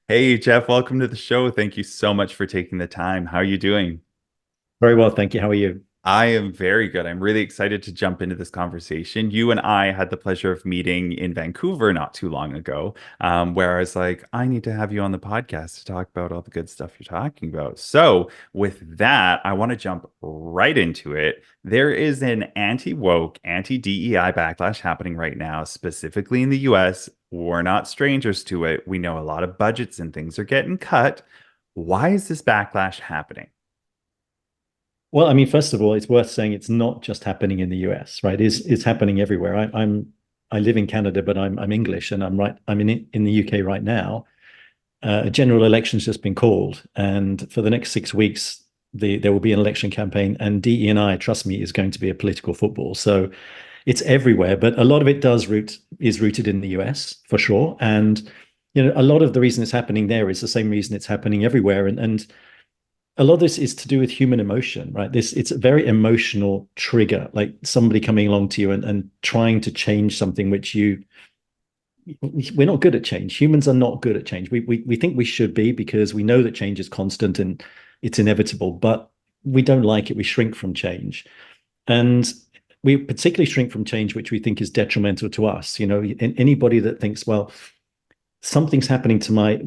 Hey, Geff, welcome to the show. Thank you so much for taking the time. How are you doing? Very well, thank you. How are you? I am very good. I'm really excited to jump into this conversation. You and I had the pleasure of meeting in Vancouver not too long ago, where I was like, I need to have you on the podcast to talk about all the good stuff you're talking about. So, with that, I want to jump right into it. There is an anti-woke, anti-DEI backlash happening right now, specifically in the US. We're not strangers to it. We know a lot of budgets and things are getting cut. Why is this backlash happening? Well, I mean, first of all, it's worth saying it's not just happening in the US, right? It's happening everywhere. I live in Canada, but I'm English, and I'm in the UK right now. A general election's just been called, and for the next 6 weeks, there will be an election campaign, and DE&I, trust me, is going to be a political football. So it's everywhere, but a lot of it is rooted in the US for sure. And a lot of the reason it's happening there is the same reason it's happening everywhere, and a lot of this is to do with human emotion, right? It's a very emotional trigger, like somebody coming along to you and trying to change something which we're not good at change. Humans are not good at change. We think we should be because we know that change is constant and it's inevitable, but we don't like it. We shrink from change. And we particularly shrink from change which we think is detrimental to us. Anybody that thinks, well, something's happening to my,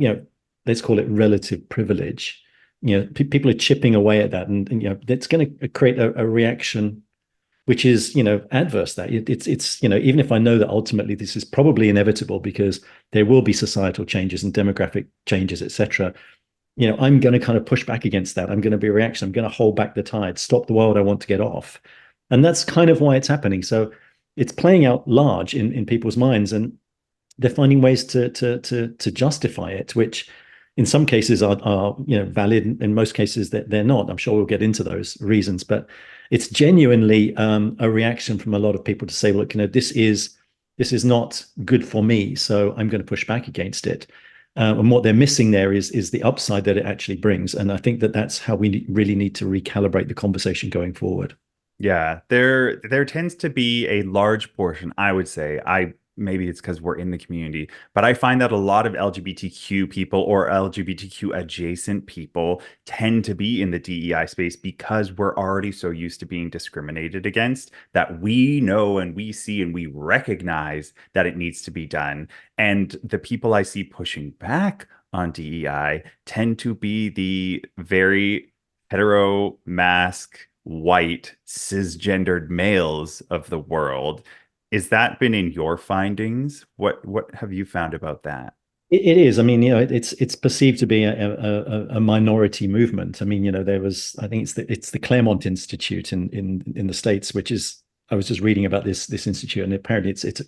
let's call it relative privilege. People are chipping away at that, and that's going to create a reaction which is adverse. That it's even if I know that ultimately this is probably inevitable because there will be societal changes and demographic changes, etc. I'm going to kind of push back against that. I'm going to be a reaction. I'm going to hold back the tide, stop the world I want to get off, and that's kind of why it's happening. So it's playing out large in people's minds, and they're finding ways to justify it, which in some cases are valid. In most cases that they're not. I'm sure we'll get into those reasons, but it's genuinely a reaction from a lot of people to say, look, this is not good for me, so I'm going to push back against it. And what they're missing there is the upside that it actually brings. And I think that that's how we really need to recalibrate the conversation going forward. Yeah, there tends to be a large portion, I would say. I maybe it's because we're in the community, but I find that a lot of LGBTQ people or LGBTQ adjacent people tend to be in the DEI space because we're already so used to being discriminated against that we know and we see and we recognize that it needs to be done. And the people I see pushing back on DEI tend to be the very hetero mask white cisgendered males of the world. Is that been in your findings? What have you found about that? It is. I mean, it's perceived to be a minority movement. I mean, there was, I think it's the Claremont Institute in the States, which is, I was just reading about this institute, and apparently it's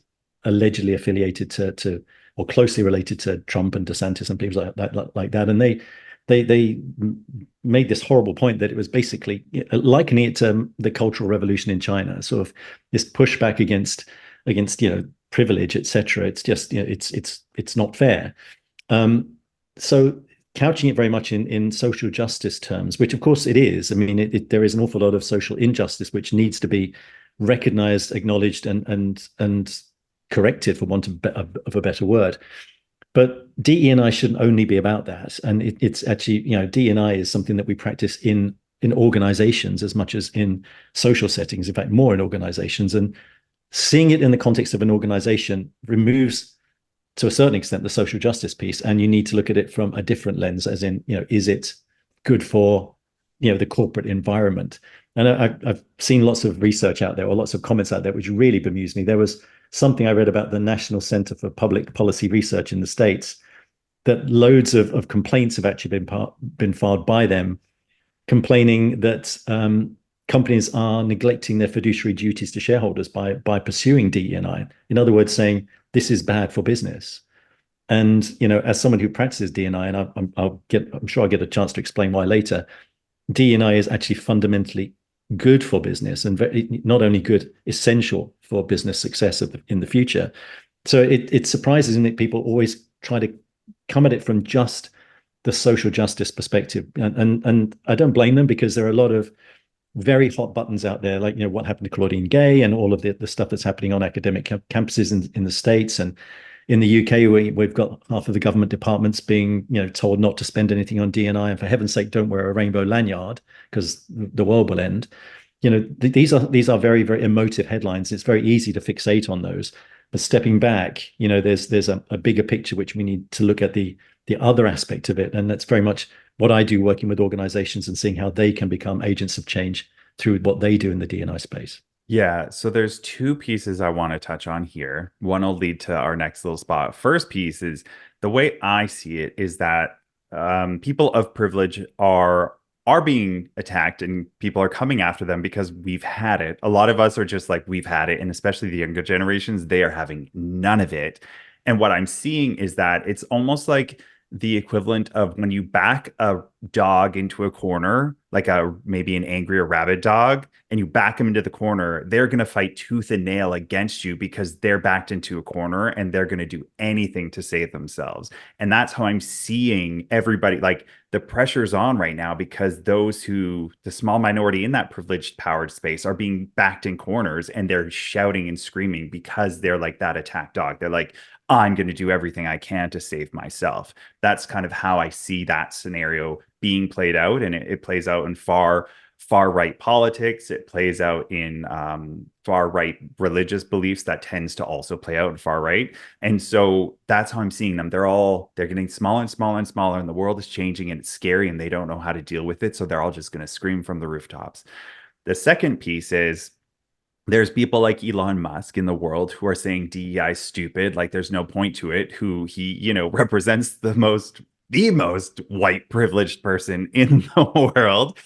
allegedly affiliated to or closely related to Trump and DeSantis and people like that. And they made this horrible point that it was basically likening it to the Cultural Revolution in China, sort of this pushback against privilege, etc. It's just it's not fair. So couching it very much in social justice terms, which of course it is. I mean, there is an awful lot of social injustice which needs to be recognized, acknowledged, and corrected, for want of a better word. But DE&I shouldn't only be about that. And it's actually, DE&I is something that we practice in organizations as much as in social settings, in fact, more in organizations. And seeing it in the context of an organization removes, to a certain extent, the social justice piece. And you need to look at it from a different lens, as in, is it good for, the corporate environment? And I've seen lots of research out there, or lots of comments out there, which really bemused me. There was something I read about the National Center for Public Policy Research in the States, that loads of complaints have actually been filed by them, complaining that companies are neglecting their fiduciary duties to shareholders by pursuing DE&I. In other words, saying this is bad for business. And as someone who practices DE&I, and I'm sure I'll get a chance to explain why later, DE&I is actually fundamentally good for business, and not only good, essential for business success in the future. So it surprises me that people always try to come at it from just the social justice perspective, and I don't blame them, because there are a lot of very hot buttons out there, like what happened to Claudine Gay and all of the stuff that's happening on academic campuses in the States. And In the UK, we've got half of the government departments being, told not to spend anything on DNI, and for heaven's sake, don't wear a rainbow lanyard because the world will end. These are very, very emotive headlines. It's very easy to fixate on those. But stepping back, there's a bigger picture which we need to look at the other aspect of it, and that's very much what I do, working with organizations and seeing how they can become agents of change through what they do in the D&I space. Yeah, so there's two pieces I want to touch on here. One will lead to our next little spot. First piece is the way I see it is that people of privilege are being attacked and people are coming after them because we've had it. A lot of us are just like, we've had it, and especially the younger generations, they are having none of it. And what I'm seeing is that it's almost like the equivalent of when you back a dog into a corner, like maybe an angry or rabid dog, and you back them into the corner, they're going to fight tooth and nail against you because they're backed into a corner and they're going to do anything to save themselves. And that's how I'm seeing everybody, like the pressure's on right now because the small minority in that privileged powered space are being backed in corners and they're shouting and screaming because they're like that attack dog. They're like, I'm going to do everything I can to save myself. That's kind of how I see that scenario being played out. And it plays out in far right politics. It plays out in far right religious beliefs that tends to also play out in far right. And so that's how I'm seeing them. They're getting smaller and smaller and smaller, and the world is changing and it's scary and they don't know how to deal with it. So they're all just going to scream from the rooftops. The second piece is there's people like Elon Musk in the world who are saying DEI is stupid, like there's no point to it, who he, represents the most white privileged person in the world.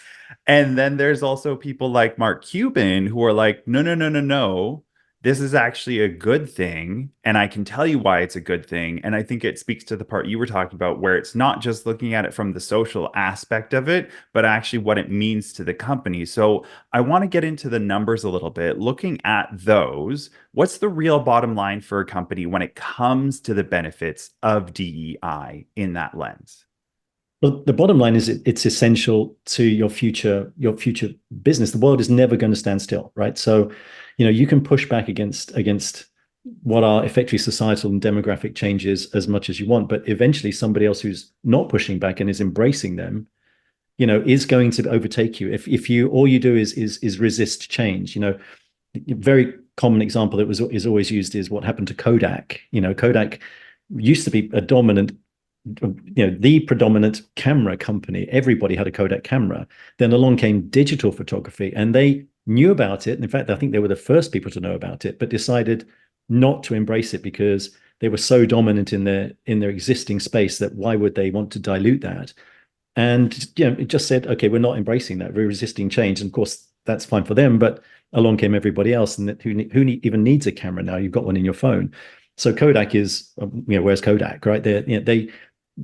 And then there's also people like Mark Cuban who are like, no, no, no, no, no. This is actually a good thing. And I can tell you why it's a good thing. And I think it speaks to the part you were talking about, where it's not just looking at it from the social aspect of it, but actually what it means to the company. So I want to get into the numbers a little bit. Looking at those, what's the real bottom line for a company when it comes to the benefits of DEI in that lens? Well, the bottom line is it's essential to your future business. The world is never going to stand still, right? So, you can push back against what are effectively societal and demographic changes as much as you want, but eventually somebody else who's not pushing back and is embracing them, is going to overtake you. If you all you do is resist change. A very common example that is always used is what happened to Kodak. Kodak used to be a dominant, the predominant camera company. Everybody had a Kodak camera. Then along came digital photography, and they knew about it. In fact, I think they were the first people to know about it, but decided not to embrace it because they were so dominant in their existing space that why would they want to dilute that? And it just said, okay, we're not embracing that. We're resisting change. And of course, that's fine for them. But along came everybody else, and who even needs a camera now? You've got one in your phone. So Kodak is, where's Kodak, right?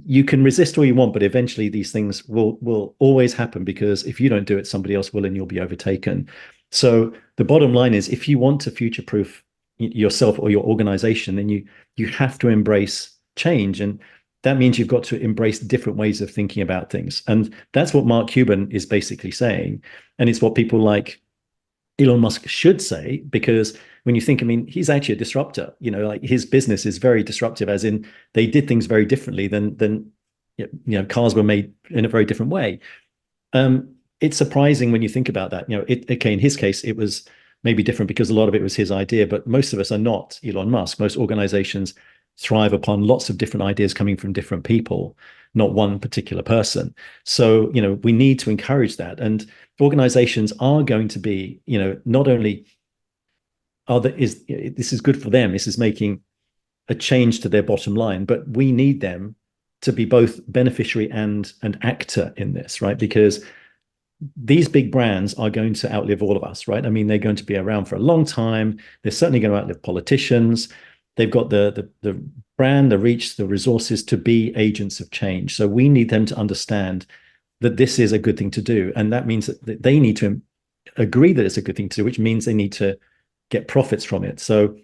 You can resist all you want, but eventually these things will always happen, because if you don't do it, somebody else will, and you'll be overtaken. So the bottom line is, if you want to future-proof yourself or your organization, then you have to embrace change. And that means you've got to embrace different ways of thinking about things. And that's what Mark Cuban is basically saying. And it's what people like Elon Musk should say, because when you think, he's actually a disruptor. Like his business is very disruptive, as in they did things very differently than cars were made in a very different way. It's surprising when you think about that. In his case, it was maybe different because a lot of it was his idea, but most of us are not Elon Musk. Most organizations thrive upon lots of different ideas coming from different people, not one particular person. So, we need to encourage that. And organizations are going to be, not only this is good for them, this is making a change to their bottom line, but we need them to be both beneficiary and an actor in this, right? Because these big brands are going to outlive all of us, right? They're going to be around for a long time. They're certainly going to outlive politicians. They've got the brand, the reach, the resources to be agents of change. So we need them to understand that this is a good thing to do. And that means that they need to agree that it's a good thing to do, which means they need to get profits from it. So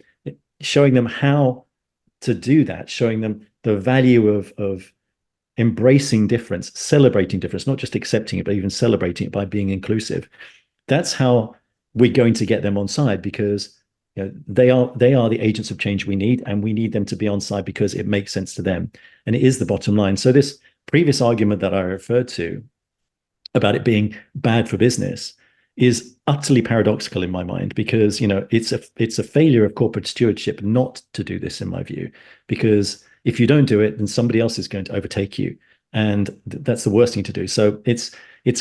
showing them how to do that, showing them the value of embracing difference, celebrating difference, not just accepting it, but even celebrating it by being inclusive. That's how we're going to get them on side, because they are the agents of change we need, and we need them to be on side because it makes sense to them, and it is the bottom line. So this previous argument that I referred to about it being bad for business is utterly paradoxical in my mind, because it's a failure of corporate stewardship not to do this, in my view, because if you don't do it, then somebody else is going to overtake you, and that's the worst thing to do. So it's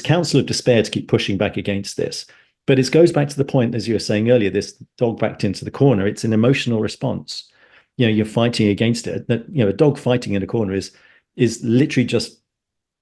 counsel of despair to keep pushing back against this. But it goes back to the point, as you were saying earlier, this dog backed into the corner. It's an emotional response. You're fighting against it. That a dog fighting in a corner is literally just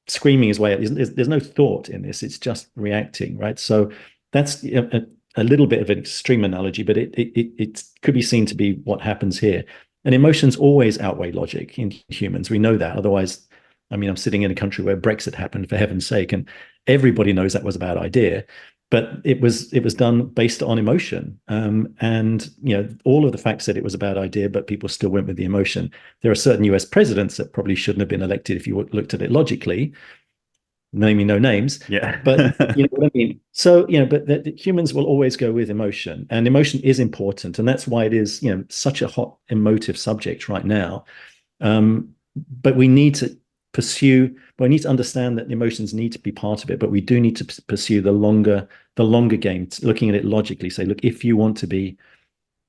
screaming his way out. There's no thought in this. It's just reacting, right? So that's a little bit of an extreme analogy, but it could be seen to be what happens here. And emotions always outweigh logic in humans. We know that. Otherwise, I mean, I'm sitting in a country where Brexit happened, for heaven's sake, and everybody knows that was a bad idea. But it was done based on emotion, and all of the facts said it was a bad idea, but people still went with the emotion. There are certain U.S. presidents that probably shouldn't have been elected if you looked at it logically, naming no names. Yeah. But you know what I mean. So but humans will always go with emotion, and emotion is important, and that's why it is such a hot emotive subject right now. But we need to understand that emotions need to be part of it, but we do need to pursue the longer game, looking at it logically. Say, look, if you want to be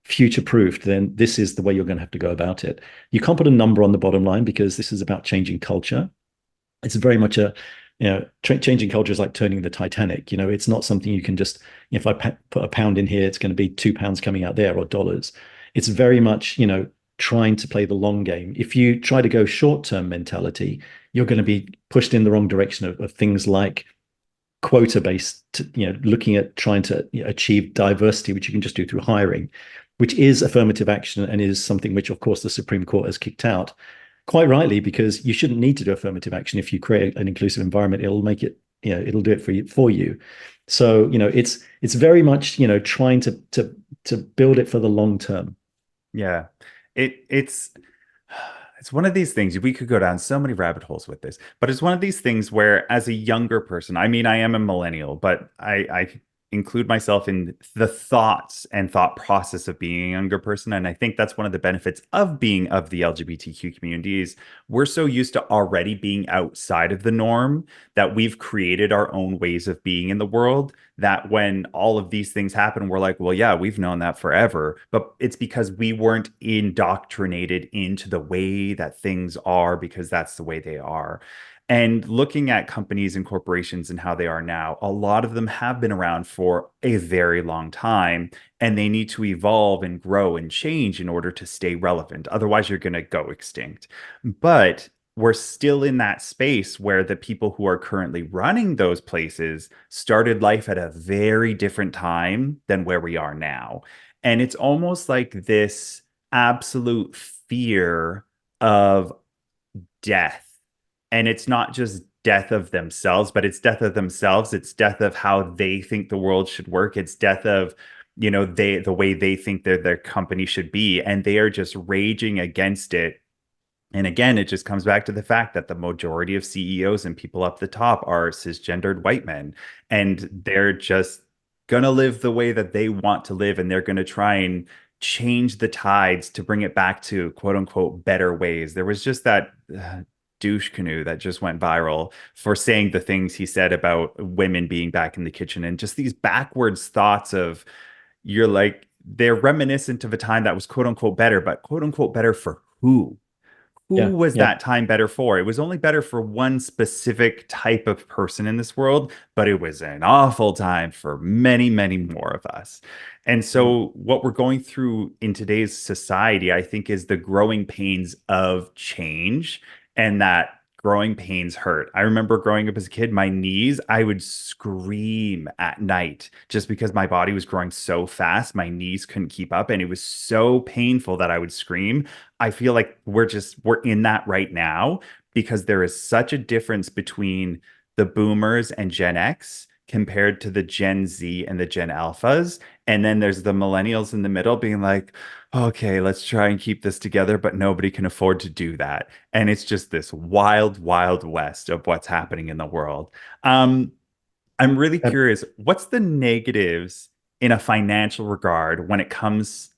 future proofed, then this is the way you're going to have to go about it. You can't put a number on the bottom line, because this is about changing culture. It's very much changing culture is like turning the Titanic. It's not something you can just, if I put a pound in here, it's going to be £2 coming out there, or dollars. It's very much trying to play the long game. If you try to go short-term mentality, you're going to be pushed in the wrong direction of things like quota-based, looking at trying to achieve diversity, which you can just do through hiring, which is affirmative action, and is something which, of course, the Supreme Court has kicked out, quite rightly, because you shouldn't need to do affirmative action. If you create an inclusive environment, it'll make it, it'll do it for you. So, it's very much, trying to build it for the long term. Yeah. It's one of these things. We could go down so many rabbit holes with this, but it's one of these things where, as a younger person, I mean, I am a millennial, but I include myself in the thoughts and thought process of being a younger person. And I think that's one of the benefits of being of the LGBTQ community is we're so used to already being outside of the norm that we've created our own ways of being in the world, that when all of these things happen, we're like, well, yeah, we've known that forever. But it's because we weren't indoctrinated into the way that things are, because that's the way they are. And looking at companies and corporations and how they are now, a lot of them have been around for a very long time, and they need to evolve and grow and change in order to stay relevant. Otherwise, you're going to go extinct. But we're still in that space where the people who are currently running those places started life at a very different time than where we are now. And it's almost like this absolute fear of death. And it's not just death of themselves, but it's death of themselves. It's death of how they think the world should work. It's death of, the way they think that their company should be. And they are just raging against it. And again, it just comes back to the fact that the majority of CEOs and people up the top are cisgendered white men. And they're just going to live the way that they want to live. And they're going to try and change the tides to bring it back to quote unquote better ways. There was just that douche canoe that just went viral for saying the things he said about women being back in the kitchen, and just these backwards thoughts of, you're like, they're reminiscent of a time that was quote unquote better, but quote unquote better for who? Who Yeah, was yeah. that time better for? It was only better for one specific type of person in this world, but it was an awful time for many, many more of us. And so, what we're going through in today's society, I think, is the growing pains of change, and that growing pains hurt. I remember growing up as a kid, my knees, I would scream at night just because my body was growing so fast. My knees couldn't keep up, and it was so painful that I would scream. I feel like we're in that right now, because there is such a difference between the boomers and Gen X compared to the Gen Z and the Gen Alphas. And then there's the millennials in the middle being like, okay, let's try and keep this together, but nobody can afford to do that. And it's just this wild, wild west of what's happening in the world. I'm really Uh, curious, what's the negatives in a financial regard when it comes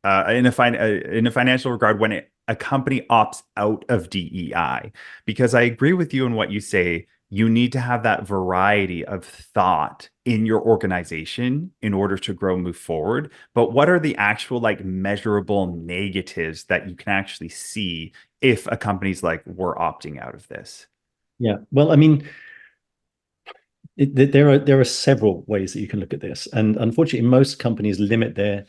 in a financial regard when a company opts out of DEI. Because I agree with you in what you say. You need to have that variety of thought in your organization in order to grow, move forward. But what are the actual like measurable negatives that you can actually see if a company's like, we're opting out of this? Yeah. Well, I mean, there are several ways that you can look at this, and unfortunately, most companies limit their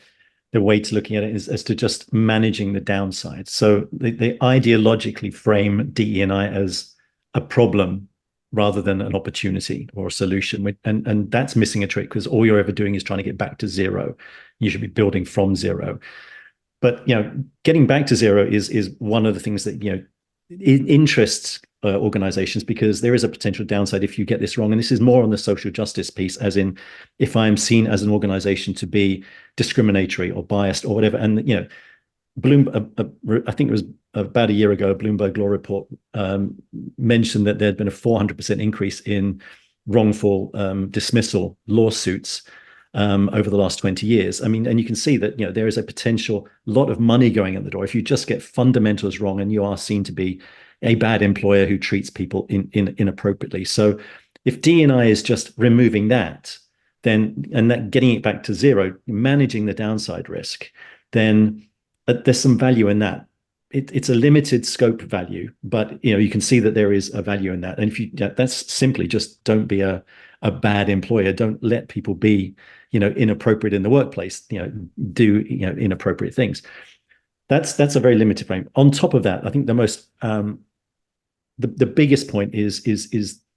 way to looking at it is as to just managing the downside. So they ideologically frame DE&I as a problem rather than an opportunity or a solution. And that's missing a trick because all you're ever doing is trying to get back to zero. You should be building from zero. But getting back to zero is one of the things that interests organizations, because there is a potential downside if you get this wrong. And this is more on the social justice piece, as in if I'm seen as an organization to be discriminatory or biased or whatever. And I think it was about a year ago, a Bloomberg Law report mentioned that there had been a 400% increase in wrongful dismissal lawsuits over the last 20 years. I mean, and you can see that there is a potential lot of money going at the door if you just get fundamentals wrong and you are seen to be a bad employer who treats people inappropriately. So if D&I is just removing that, then and that getting it back to zero, managing the downside risk, then there's some value in that. It's a limited scope value, but you can see that there is a value in that. And if that's simply just don't be a bad employer. Don't let people be inappropriate in the workplace. Do inappropriate things. That's a very limited frame. On top of that, I think the most the biggest point is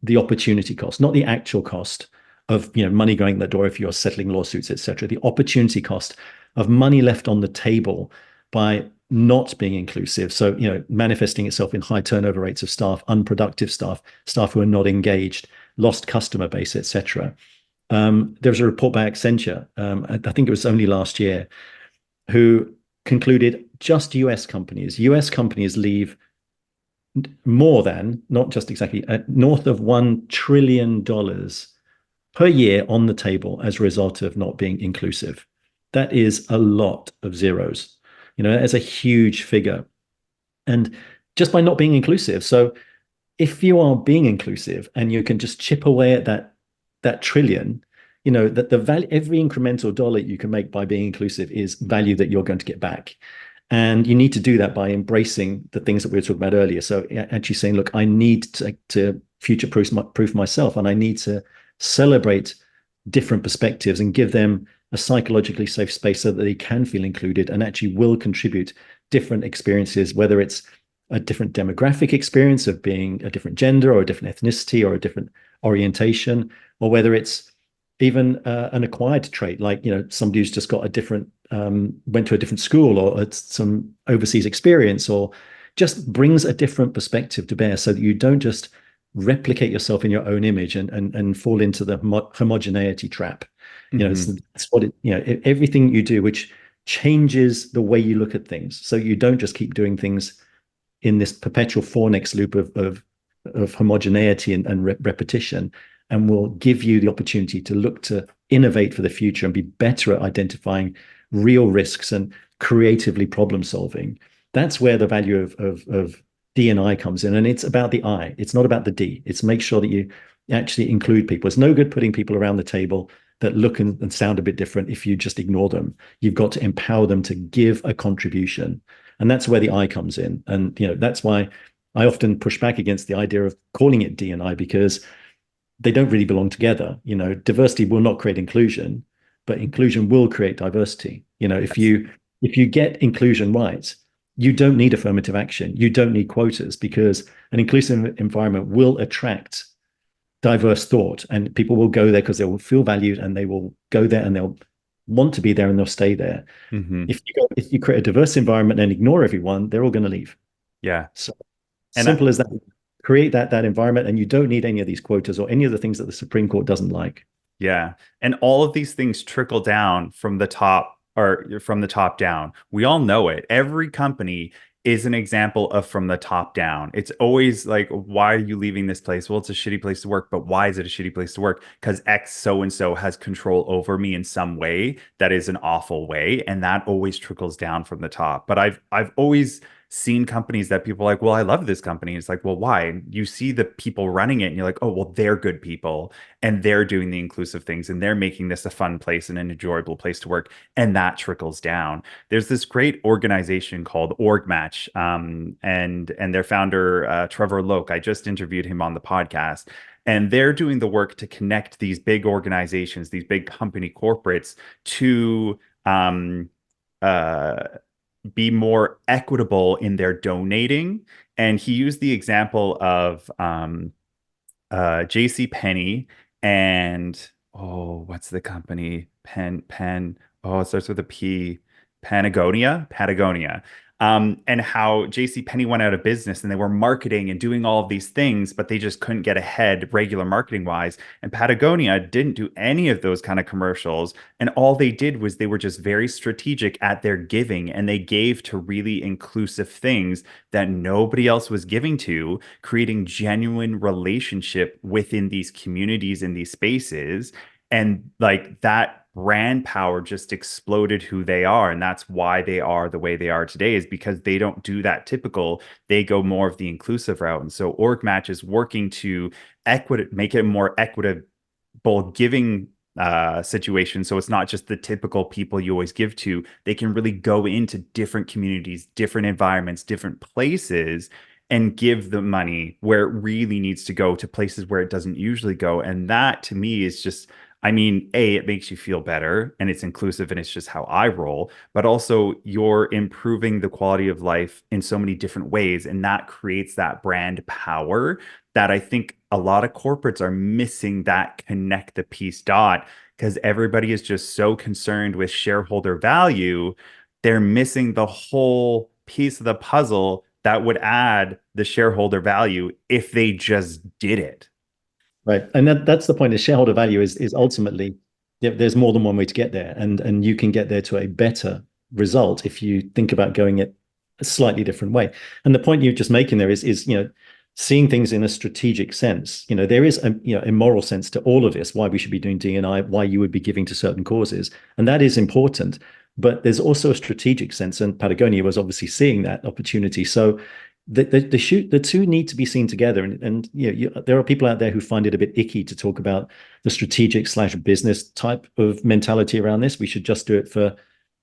the opportunity cost, not the actual cost of money going in the door if you're settling lawsuits, etc. The opportunity cost of money left on the table by not being inclusive. So manifesting itself in high turnover rates of staff, unproductive staff who are not engaged, lost customer base, etc. There was a report by Accenture, I think it was only last year, who concluded just US companies leave more than, not just exactly, north of $1 trillion per year on the table as a result of not being inclusive. That is a lot of zeros. That's a huge figure. And just by not being inclusive. So if you are being inclusive and you can just chip away at that trillion, that the value, every incremental dollar you can make by being inclusive is value that you're going to get back. And you need to do that by embracing the things that we were talking about earlier. So actually saying, look, I need to future-proof myself, and I need to celebrate different perspectives and give them a psychologically safe space so that they can feel included and actually will contribute different experiences, whether it's a different demographic experience of being a different gender or a different ethnicity or a different orientation, or whether it's even an acquired trait, like somebody who's just got a different went to a different school or some overseas experience, or just brings a different perspective to bear, so that you don't just replicate yourself in your own image and fall into the homogeneity trap. It's what everything you do which changes the way you look at things, so you don't just keep doing things in this perpetual fornex loop of homogeneity and repetition, and will give you the opportunity to look to innovate for the future and be better at identifying real risks and creatively problem solving. That's where the value of D&I comes in. And it's about the I. It's not about the D. It's make sure that you actually include people. It's no good putting people around the table that look and sound a bit different if you just ignore them. You've got to empower them to give a contribution. And that's where the I comes in. And that's why I often push back against the idea of calling it D&I, because they don't really belong together. Diversity will not create inclusion, but inclusion will create diversity. If you get inclusion right, you don't need affirmative action. You don't need quotas, because an inclusive environment will attract diverse thought, and people will go there because they will feel valued, and they will go there and they'll want to be there and they'll stay there. If you create a diverse environment and ignore everyone, they're all going to leave. Yeah. So simple as that. Create that environment, and you don't need any of these quotas or any of the things that the Supreme Court doesn't like. Yeah. And all of these things trickle down from the top, or from the top down. We all know it. Every company is an example of from the top down. It's always like, why are you leaving this place? Well, it's a shitty place to work, but why is it a shitty place to work? Because X so and so has control over me in some way that is an awful way, and that always trickles down from the top. But I've always seen companies that people are like, well, I love this company. It's like, well, why? And you see the people running it, and you're like, oh, well, they're good people, and they're doing the inclusive things, and they're making this a fun place and an enjoyable place to work, and that trickles down. There's this great organization called Org Match, and their founder Trevor Loke. I just interviewed him on the podcast, and they're doing the work to connect these big organizations, these big company corporates, to uh, be more equitable in their donating. And he used the example of JC Penney and what's the company? It starts with a P. Patagonia. And how JC Penney went out of business and they were marketing and doing all of these things, but they just couldn't get ahead regular marketing wise. And Patagonia didn't do any of those kind of commercials. And all they did was they were just very strategic at their giving, and they gave to really inclusive things that nobody else was giving to, creating genuine relationship within these communities in these spaces. And like that brand power just exploded who they are. And that's why they are the way they are today, is because they don't do that typical. They go more of the inclusive route. And so Org Match is working to make it more equitable giving situation. So it's not just the typical people you always give to. They can really go into different communities, different environments, different places, and give the money where it really needs to go, to places where it doesn't usually go. And that to me is just, I mean, A, it makes you feel better and it's inclusive and it's just how I roll, but also you're improving the quality of life in so many different ways. And that creates that brand power that I think a lot of corporates are missing, that connect the piece dot, because everybody is just so concerned with shareholder value. They're missing the whole piece of the puzzle that would add the shareholder value if they just did it. Right. And that's the point. Is shareholder value is ultimately, there's more than one way to get there. And you can get there to a better result if you think about going it a slightly different way. And the point you're just making there is seeing things in a strategic sense. There is a moral sense to all of this, why we should be doing D&I, why you would be giving to certain causes. And that is important. But there's also a strategic sense. And Patagonia was obviously seeing that opportunity. So the two need to be seen together, and there are people out there who find it a bit icky to talk about the strategic/business type of mentality around this. We should just do it for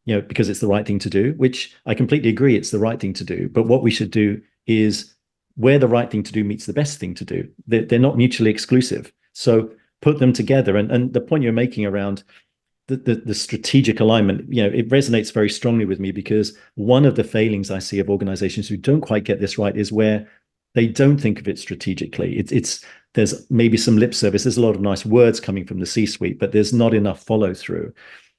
because it's the right thing to do, which I completely agree, it's the right thing to do. But what we should do is where the right thing to do meets the best thing to do. They're not mutually exclusive, so put them together. And the point you're making around the strategic alignment, it resonates very strongly with me, because one of the failings I see of organizations who don't quite get this right is where they don't think of it strategically. There's maybe some lip service. There's a lot of nice words coming from the C-suite, but there's not enough follow through.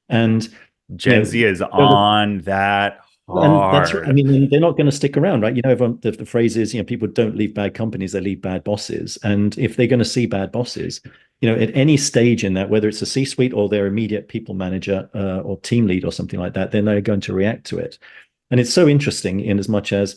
And Gen Z is on that and that's, I hard. mean, they're not going to stick around, right? Everyone, the phrase is, people don't leave bad companies, they leave bad bosses. And if they're going to see bad bosses, at any stage in that, whether it's a C-suite or their immediate people manager or team lead or something like that, then they're going to react to it. And it's so interesting in as much as,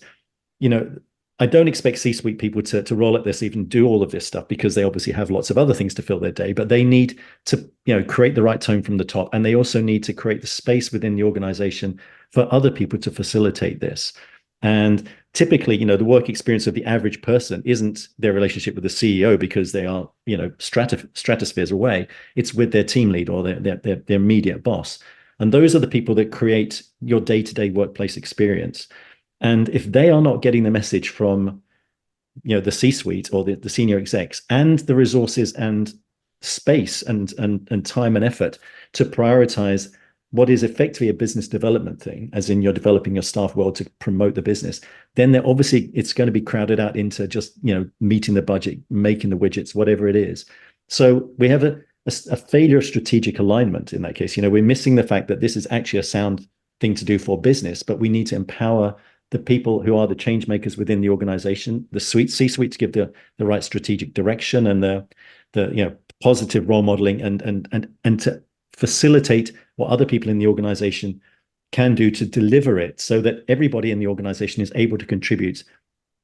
I don't expect C-suite people to roll up their sleeve and do all of this stuff, because they obviously have lots of other things to fill their day, but they need to, create the right tone from the top. And they also need to create the space within the organization for other people to facilitate this. And typically, the work experience of the average person isn't their relationship with the CEO, because they are, stratospheres away. It's with their team lead or their immediate boss. And those are the people that create your day-to-day workplace experience. And if they are not getting the message from, the C-suite or the senior execs, and the resources and space and time and effort to prioritize what is effectively a business development thing, as in you're developing your staff well to promote the business, then obviously it's going to be crowded out into just, meeting the budget, making the widgets, whatever it is. So we have a failure of strategic alignment in that case. We're missing the fact that this is actually a sound thing to do for business, but we need to empower the people who are the change makers within the organization, the C-suite, to give the right strategic direction and the positive role modeling, and to facilitate what other people in the organization can do to deliver it so that everybody in the organization is able to contribute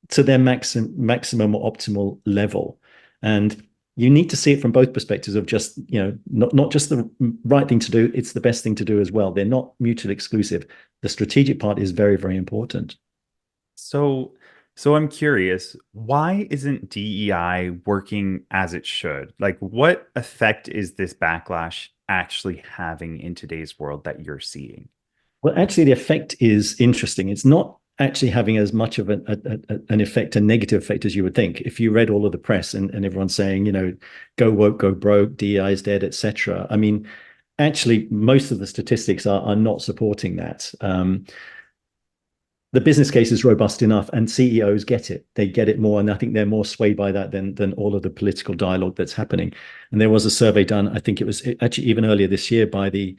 to their maximum or optimal level. And you need to see it from both perspectives of just, not just the right thing to do, it's the best thing to do as well. They're not mutually exclusive. The strategic part is very, very important. So, so I'm curious, why isn't DEI working as it should? Like, what effect is this backlash actually having in today's world that you're seeing? Well, actually, the effect is interesting. It's not actually having as much of an effect, a negative effect as you would think. If you read all of the press and everyone's saying, go woke, go broke, DEI is dead, etc. I mean, actually, most of the statistics are not supporting that. The business case is robust enough, and CEOs get it. They get it more, and I think they're more swayed by that than all of the political dialogue that's happening. And there was a survey done, I think it was actually even earlier this year by the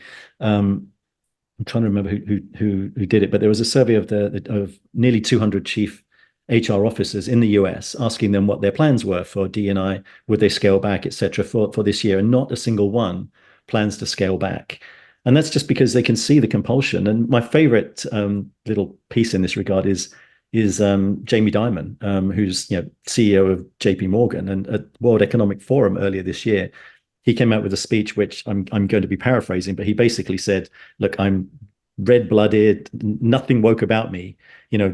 I'm trying to remember who did it, but there was a survey of nearly 200 chief HR officers in the US asking them what their plans were for D&I, would they scale back, etc., for this year, and not a single one plans to scale back. And that's just because they can see the compulsion. And my favorite little piece in this regard is Jamie Dimon, who's CEO of JP Morgan, and at World Economic Forum earlier this year, he came out with a speech which I'm going to be paraphrasing, but he basically said, "Look, I'm red-blooded, nothing woke about me.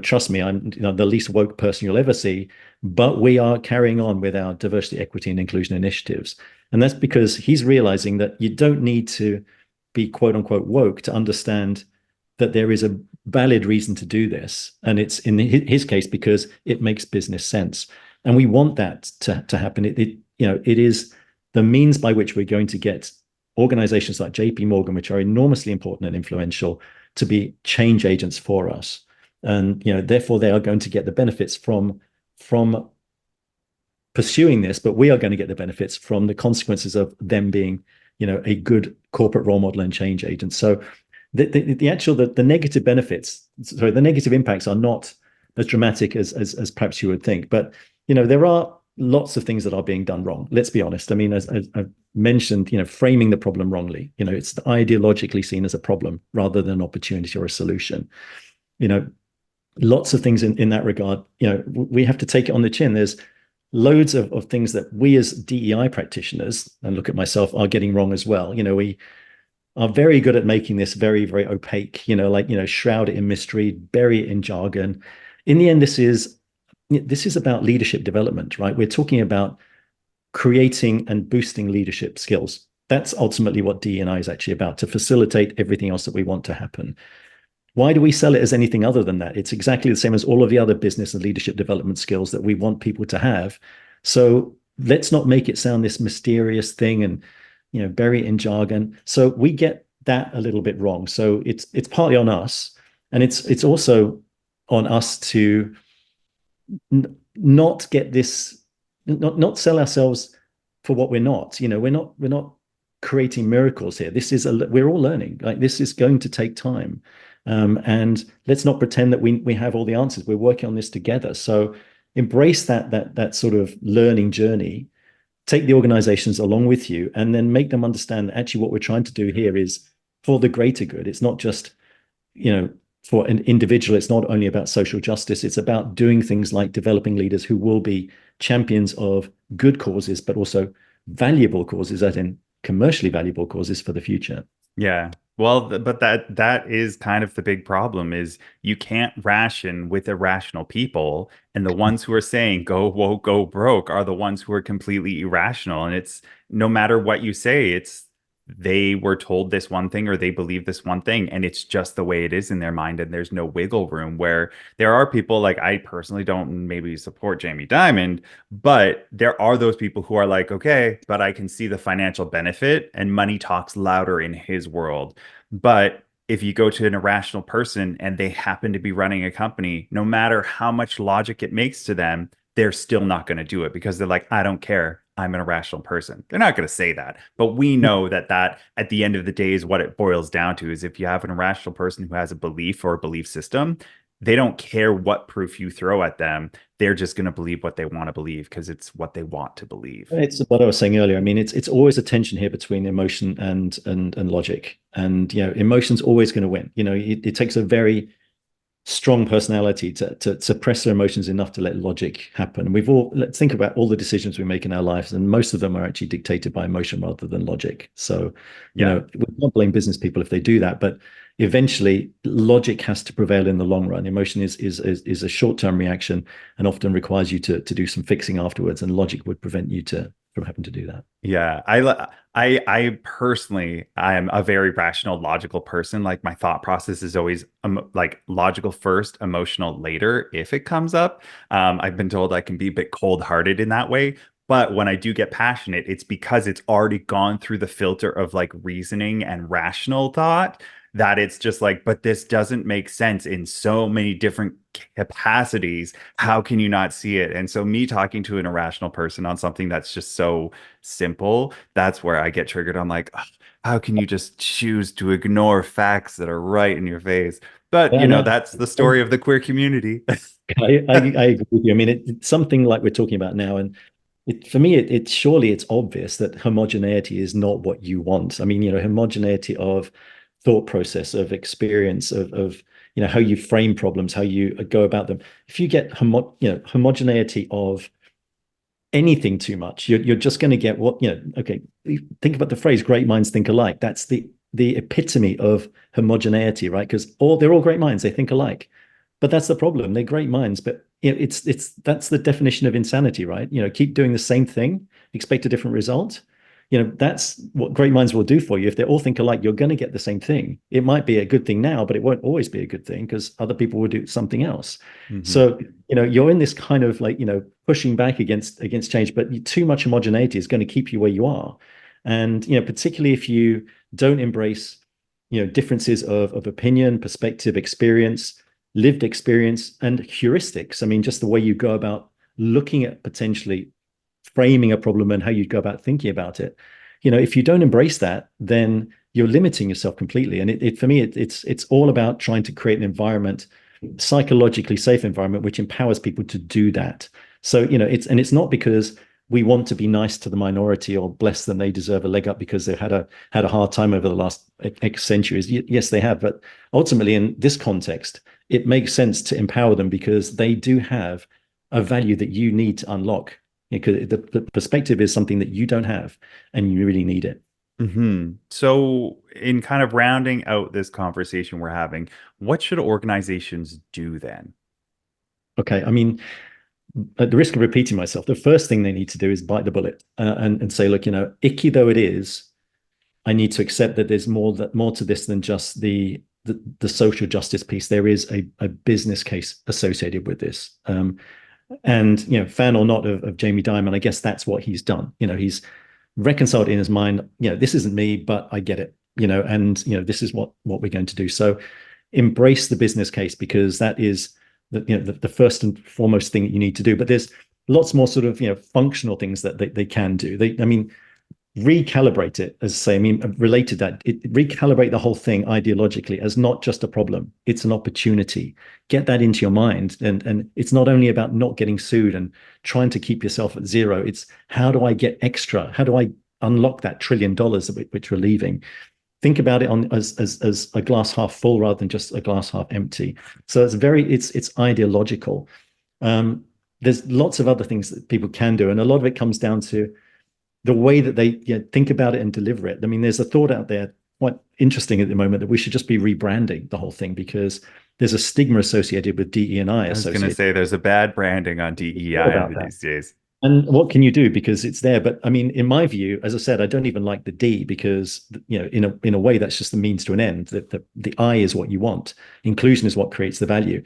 Trust me, I'm the least woke person you'll ever see. But we are carrying on with our diversity, equity, and inclusion initiatives." And that's because he's realizing that you don't need to be quote unquote woke to understand that there is a valid reason to do this, and it's in his case because it makes business sense, and we want that to happen. It is the means by which we're going to get organizations like JP Morgan, which are enormously important and influential, to be change agents for us. And therefore they are going to get the benefits from pursuing this, but we are going to get the benefits from the consequences of them being a good corporate role model and change agent. So the negative benefits, sorry, the negative impacts are not as dramatic as perhaps you would think. But there are lots of things that are being done wrong. Let's be honest. I mean, as I've mentioned, framing the problem wrongly. It's ideologically seen as a problem rather than an opportunity or a solution. Lots of things in that regard. We have to take it on the chin. There's loads of things that we as DEI practitioners, and look at myself, are getting wrong as well. We are very good at making this very, very opaque, shroud it in mystery, bury it in jargon. In the end, this is about leadership development, right? We're talking about creating and boosting leadership skills. That's ultimately what DEI is actually about, to facilitate everything else that we want to happen. Why do we sell it as anything other than that? It's exactly the same as all of the other business and leadership development skills that we want people to have. So let's not make it sound this mysterious thing and bury it in jargon. So we get that a little bit wrong. So it's partly on us, and it's also on us to not get this, not sell ourselves for what we're not. We're not creating miracles here. We're all learning. Like, this is going to take time. And let's not pretend that we have all the answers. We're working on this together. So embrace that sort of learning journey, take the organizations along with you, and then make them understand that actually what we're trying to do here is for the greater good. It's not just, for an individual. It's not only about social justice. It's about doing things like developing leaders who will be champions of good causes, but also valuable causes, as in commercially valuable causes for the future. Yeah. Well, but that is kind of the big problem, is you can't ration with irrational people, and the ones who are saying go woke, go broke are the ones who are completely irrational. And it's, no matter what you say, it's, they were told this one thing or they believe this one thing, and it's just the way it is in their mind, and there's no wiggle room. Where there are people, like, I personally don't maybe support Jamie Dimon, but there are those people who are like, okay, but I can see the financial benefit, and money talks louder in his world. But if you go to an irrational person and they happen to be running a company, no matter how much logic it makes to them, they're still not going to do it, because they're like, I don't care, I'm an irrational person. They're not going to say that, but we know that at the end of the day is what it boils down to. Is if you have an irrational person who has a belief or a belief system, they don't care what proof you throw at them. They're just going to believe what they want to believe because it's what they want to believe. It's what I was saying earlier. I mean, it's always a tension here between emotion and logic, and emotion's always going to win. It takes a very strong personality to suppress their emotions enough to let logic happen. Let's think about all the decisions we make in our lives, and most of them are actually dictated by emotion rather than logic. So, Yeah. we can't blame business people if they do that, but eventually logic has to prevail in the long run. Emotion is a short-term reaction and often requires you to do some fixing afterwards, and logic would prevent you from having to do that. Yeah, I personally, I am a very rational, logical person. Like my thought process is always like logical first, emotional later if it comes up. I've been told I can be a bit cold-hearted in that way, but when I do get passionate, it's because it's already gone through the filter of like reasoning and rational thought that it's just like, but this doesn't make sense in so many different capacities. How can you not see it? And so me talking to an irrational person on something that's just so simple, that's where I get triggered. I'm like, "Ugh, how can you just choose to ignore facts that are right in your face?" But, Yeah, no, that's the story of the queer community. I agree with you. I mean, it's something like we're talking about now, and for me, surely it's obvious that homogeneity is not what you want. I mean, homogeneity of thought process, of experience, of how you frame problems, how you go about them. If you get homogeneity of anything too much, you're just going to get okay, think about the phrase "great minds think alike." That's the epitome of homogeneity, right? Because they're all great minds, they think alike. But that's the problem. They're great minds, but that's the definition of insanity, right? Keep doing the same thing, expect a different result. That's what great minds will do for you. If they all think alike, you're going to get the same thing. It might be a good thing now, but it won't always be a good thing because other people will do something else. Mhm. So, you're in this kind of like, pushing back against change, but too much homogeneity is going to keep you where you are. And, particularly if you don't embrace, differences of opinion, perspective, experience, lived experience, and heuristics. I mean, just the way you go about looking at potentially framing a problem and how you go about thinking about it. If you don't embrace that, then you're limiting yourself completely. And for me, it's all about trying to create an environment, psychologically safe environment, which empowers people to do that. So, it's not because we want to be nice to the minority or bless them, they deserve a leg up because they've had a hard time over the last X centuries. Yes, they have, but ultimately in this context, it makes sense to empower them because they do have a value that you need to unlock. Because the perspective is something that you don't have, and you really need it. So, in kind of rounding out this conversation we're having, what should organizations do then? Okay, I mean, at the risk of repeating myself, the first thing they need to do is bite the bullet and say, look, icky though it is, I need to accept that there's more to this than just the social justice piece. There is a business case associated with this. And fan or not of Jamie Dimon, I guess that's what he's done. He's reconciled in his mind. This isn't me, but I get it. And this is what we're going to do. So embrace the business case because that is the first and foremost thing that you need to do. But there's lots more sort of functional things that they can do. I mean, recalibrate it, as say, I mean, related that, recalibrate the whole thing ideologically as not just a problem, it's an opportunity. Get that into your mind. And it's not only about not getting sued and trying to keep yourself at zero, it's how do I get extra? How do I unlock that $1 trillion which we're leaving? Think about it as a glass half full rather than just a glass half empty. So it's ideological. There's lots of other things that people can do, and a lot of it comes down to the way that they think about it and deliver it. I mean, there's a thought out there quite interesting at the moment that we should just be rebranding the whole thing because there's a stigma associated with DE&I I was going to associated. say there's a bad branding on What DEI about that? these days. And what can you do because it's there? But I mean, in my view, as I said, I don't even like the D because in a way that's just the means to an end. The I is what you want. Inclusion is what creates the value,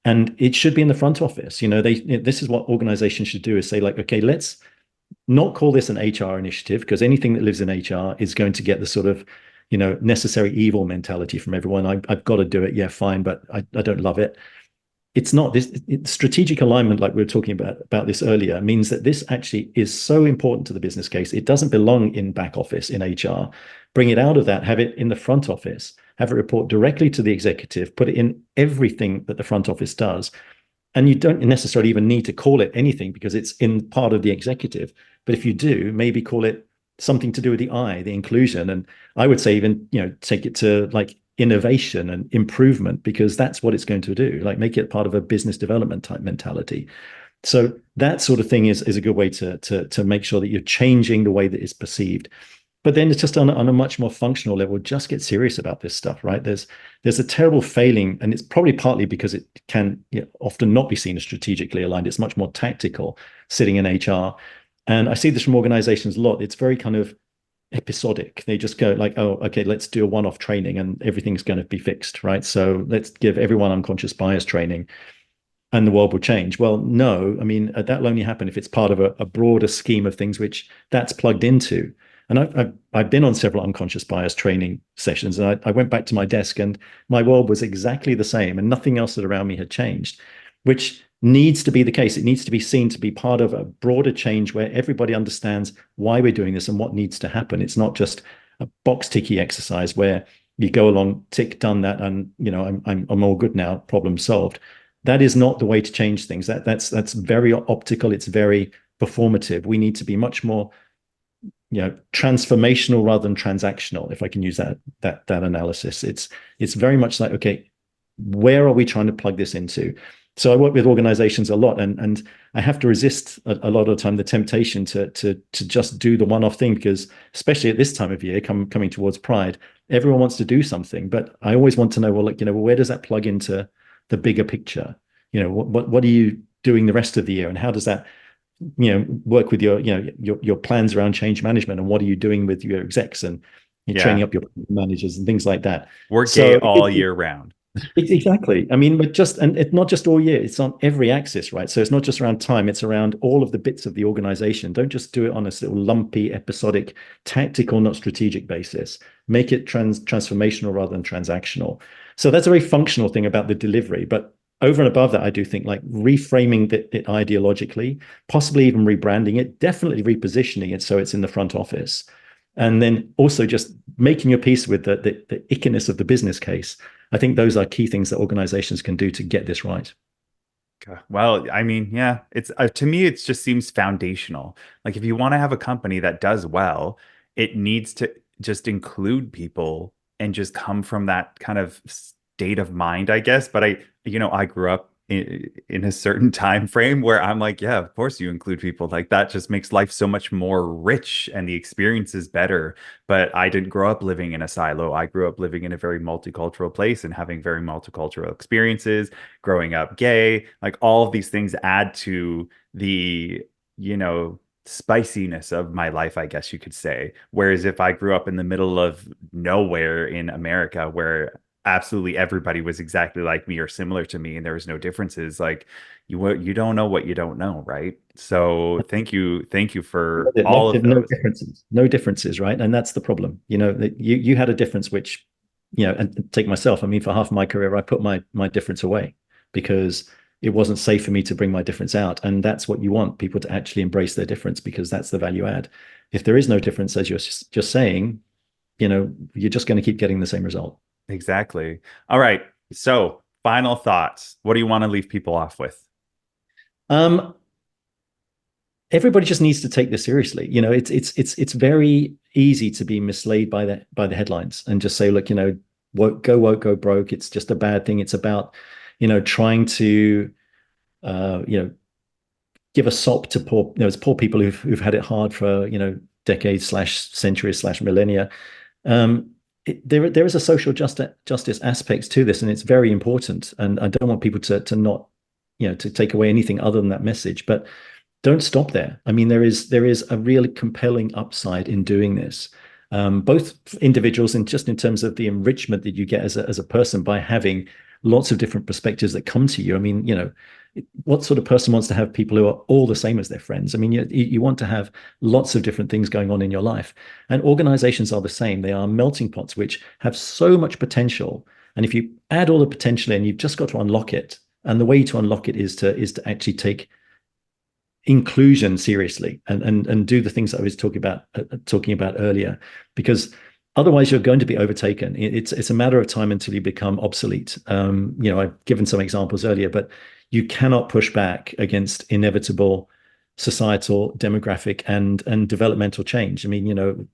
and it should be in the front office. This is what organizations should do: is say like, okay, let's not call this an HR initiative because anything that lives in HR is going to get the sort of necessary evil mentality from everyone. I've got to do it. Yeah, fine, but I don't love it. it's not this strategic alignment, like we were talking about this earlier, means that this actually is so important to the business case. It doesn't belong in back office in HR. Bring it out of that, have it in the front office, have it report directly to the executive, put it in everything that the front office does. And you don't necessarily even need to call it anything because it's in part of the executive. But if you do, maybe call it something to do with the I, the inclusion. And I would say even, take it to like innovation and improvement, because that's what it's going to do, like make it part of a business development type mentality. So that sort of thing is a good way to make sure that you're changing the way that it's perceived. But then it's just on a much more functional level, just get serious about this stuff, right? There's a terrible failing, and it's probably partly because it can often not be seen as strategically aligned. It's much more tactical sitting in HR. And I see this from organizations a lot. It's very kind of episodic. They just go like, oh, okay, let's do a one-off training and everything's going to be fixed, right? So let's give everyone unconscious bias training and the world will change. Well, no, I mean, that will only happen if it's part of a broader scheme of things, which that's plugged into. And I've been on several unconscious bias training sessions, and I went back to my desk and my world was exactly the same and nothing else that around me had changed, which needs to be the case. It needs to be seen to be part of a broader change where everybody understands why we're doing this and what needs to happen. It's not just a box ticky exercise where you go along, tick, done that, and I'm all good now, problem solved. That is not the way to change things. That's very optical. It's very performative. We need to be much more transformational rather than transactional, if I can use that analysis. It's very much like, okay, where are we trying to plug this into? So I work with organizations a lot, and I have to resist a lot of the time the temptation to just do the one-off thing, because especially at this time of year, coming towards Pride, everyone wants to do something. But I always want to know, well, where does that plug into the bigger picture? What are you doing the rest of the year, and how does that work with your plans around change management, and what are you doing with your execs and you're training up your managers and things like that? We're gay all year round. Exactly. I mean, and it's not just all year, it's on every axis, right? So it's not just around time, it's around all of the bits of the organization. Don't just do it on a little lumpy, episodic, tactical, not strategic basis. Make it transformational rather than transactional. So that's a very functional thing about the delivery. But over and above that, I do think like reframing it ideologically, possibly even rebranding it, definitely repositioning it so it's in the front office. And then also just making your peace with the ickiness of the business case. I think those are key things that organizations can do to get this right. Well, I mean, yeah, it's to me, it just seems foundational. Like if you want to have a company that does well, it needs to just include people and just come from that kind of state of mind, I guess. But I grew up in a certain time frame where I'm like, yeah, of course you include people. Like that just makes life so much more rich and the experience is better. But I didn't grow up living in a silo. I grew up living in a very multicultural place and having very multicultural experiences, growing up gay. Like all of these things add to the, spiciness of my life, I guess you could say. Whereas if I grew up in the middle of nowhere in America where absolutely everybody was exactly like me or similar to me and there was no differences, like you don't know what you don't know, right? So thank you for all of those. No differences, right? And that's the problem. That you had a difference which, and take myself, I mean, for half my career I put my difference away because it wasn't safe for me to bring my difference out. And that's what you want, people to actually embrace their difference, because that's the value add. If there is no difference, as you're just saying, you're just going to keep getting the same result. Exactly. All right. So, final thoughts. What do you want to leave people off with? Everybody just needs to take this seriously. It's very easy to be misled by the headlines and just say, look, woke, go broke. It's just a bad thing. It's about, trying to, give a sop to it's poor people who've had it hard for, decades / centuries / millennia. There is a social justice aspects to this, and it's very important. And I don't want people to not, to take away anything other than that message. But don't stop there. I mean, there is a really compelling upside in doing this, both individuals and just in terms of the enrichment that you get as a person by having lots of different perspectives that come to you. I mean, what sort of person wants to have people who are all the same as their friends? I mean, you want to have lots of different things going on in your life. And organizations are the same. They are melting pots which have so much potential. And if you add all the potential in, you've just got to unlock it And the way to unlock it is to actually take inclusion seriously and do the things that I was talking about earlier, because otherwise you're going to be overtaken. It's a matter of time until you become obsolete. I've given some examples earlier, but you cannot push back against inevitable societal, demographic, and developmental change. I mean,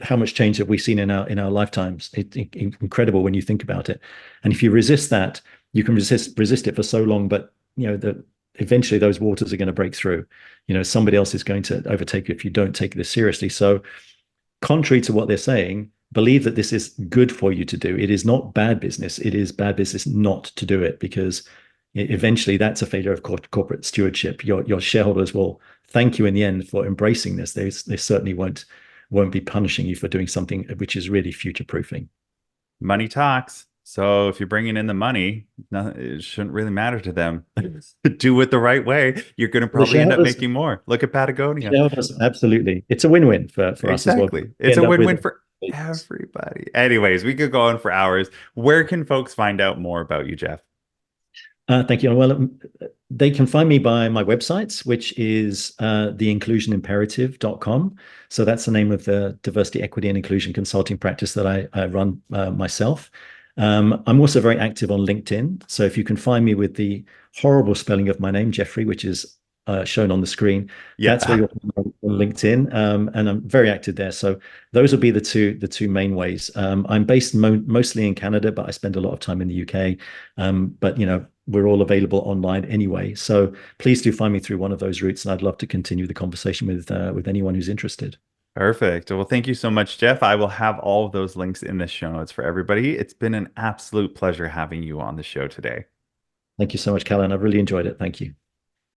how much change have we seen in our lifetimes? It's incredible when you think about it. And if you resist that, you can resist it for so long, but eventually those waters are going to break through. Somebody else is going to overtake you if you don't take this seriously. So contrary to what they're saying, believe that this is good for you to do. It is not bad business. It is bad business not to do it, because eventually that's a failure of corporate stewardship. Your shareholders will thank you in the end for embracing this. They certainly won't be punishing you for doing something which is really future proofing. Money talks. So if you're bringing in the money, it shouldn't really matter to them. Do it the right way. You're going to The probably end up shareholders, making more. Look at Patagonia. absolutely. It's a win-win for us as well. Exactly. We It's end a up win-win with for everybody. Anyways, we could go on for hours. Where can folks find out more about you, Geff? Thank you. Well, they can find me by my websites, which is theinclusionimperative.com. So that's the name of the diversity, equity, and inclusion consulting practice that I run myself. I'm also very active on LinkedIn. So if you can find me with the horrible spelling of my name, Geffrye, which is shown on the screen, that's where Yeah. you'll find me on LinkedIn. And I'm very active there. So those will be the two main ways. I'm based mostly in Canada, but I spend a lot of time in the UK. But we're all available online anyway. So please do find me through one of those routes, and I'd love to continue the conversation with anyone who's interested. Perfect. Well, thank you so much, Geff. I will have all of those links in the show notes for everybody. It's been an absolute pleasure having you on the show today. Thank you so much, Calan. I've really enjoyed it. Thank you.